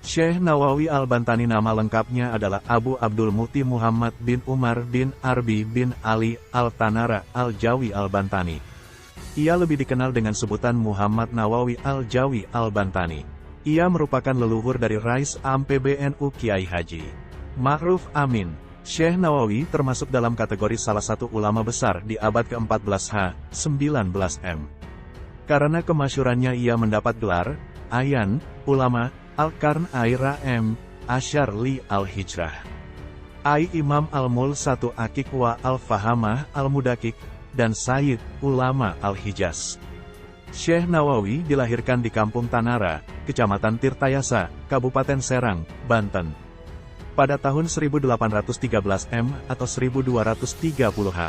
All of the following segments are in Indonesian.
Syekh Nawawi Al-Bantani nama lengkapnya adalah Abu Abdul Muti Muhammad bin Umar bin Arbi bin Ali Al-Tanara Al-Jawi Al-Bantani. Ia lebih dikenal dengan sebutan Muhammad Nawawi Al-Jawi Al-Bantani. Ia merupakan leluhur dari Rais Am PBNU Kiai Haji Ma'ruf Amin. Syekh Nawawi termasuk dalam kategori salah satu ulama besar di abad ke-14 H19 M. Karena kemasyurannya ia mendapat gelar Ayan, Ulama, Al-Qarn Aira M. Asyar Li Al-Hijrah. Ai Imam Al-Mul 1 Akik wa Al-Fahamah Al-Mudakik, dan Sayyid Ulama Al-Hijaz. Syekh Nawawi dilahirkan di Kampung Tanara, Kecamatan Tirtayasa, Kabupaten Serang, Banten, pada tahun 1813 M atau 1230 H.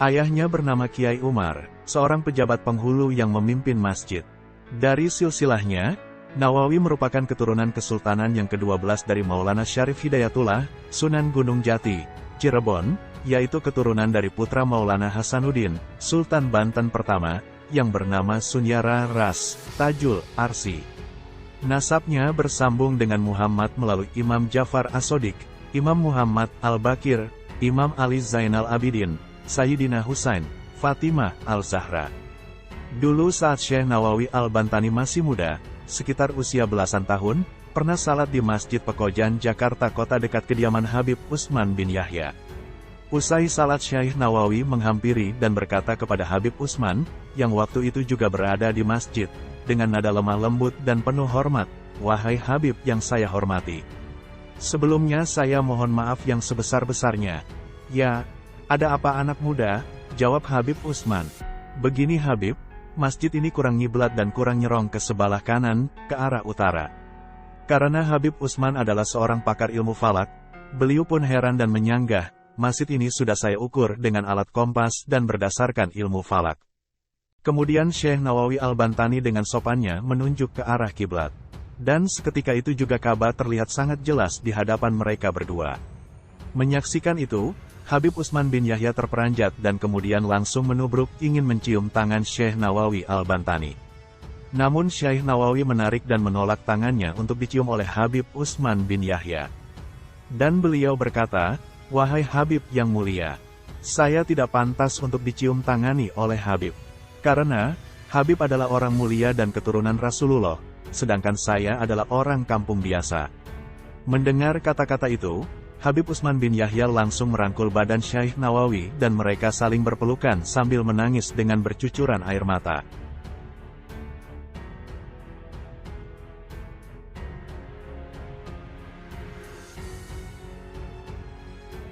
Ayahnya bernama Kiai Umar, seorang pejabat penghulu yang memimpin masjid. Dari silsilahnya, Nawawi merupakan keturunan kesultanan yang ke-12 dari Maulana Syarif Hidayatullah, Sunan Gunung Jati, Cirebon, yaitu keturunan dari putra Maulana Hasanuddin, Sultan Banten pertama, yang bernama Sunyara Ras, Tajul, Arsi. Nasabnya bersambung dengan Muhammad melalui Imam Jafar As-Sodik, Imam Muhammad Al-Bakir, Imam Ali Zainal Abidin, Sayyidina Husain, Fatimah Al-Zahra. Dulu saat Syekh Nawawi Al-Bantani masih muda, sekitar usia belasan tahun, pernah salat di Masjid Pekojan, Jakarta Kota dekat kediaman Habib Utsman bin Yahya. Usai salat, Syekh Nawawi menghampiri dan berkata kepada Habib Utsman, yang waktu itu juga berada di masjid, dengan nada lemah lembut dan penuh hormat, "Wahai Habib yang saya hormati. Sebelumnya saya mohon maaf yang sebesar-besarnya." "Ya, ada apa anak muda?" jawab Habib Utsman. "Begini Habib, masjid ini kurang ngiblat dan kurang nyerong ke sebelah kanan, ke arah utara." Karena Habib Utsman adalah seorang pakar ilmu falak, beliau pun heran dan menyanggah, "Masjid ini sudah saya ukur dengan alat kompas dan berdasarkan ilmu falak." Kemudian Syekh Nawawi Al-Bantani dengan sopannya menunjuk ke arah kiblat. Dan seketika itu juga Ka'bah terlihat sangat jelas di hadapan mereka berdua. Menyaksikan itu, Habib Utsman bin Yahya terperanjat dan kemudian langsung menubruk ingin mencium tangan Syekh Nawawi Al-Bantani. Namun Syekh Nawawi menarik dan menolak tangannya untuk dicium oleh Habib Utsman bin Yahya. Dan beliau berkata, "Wahai Habib yang mulia, saya tidak pantas untuk dicium tangani oleh Habib. Karena, Habib adalah orang mulia dan keturunan Rasulullah, sedangkan saya adalah orang kampung biasa." Mendengar kata-kata itu, Habib Utsman bin Yahya langsung merangkul badan Syekh Nawawi dan mereka saling berpelukan sambil menangis dengan bercucuran air mata.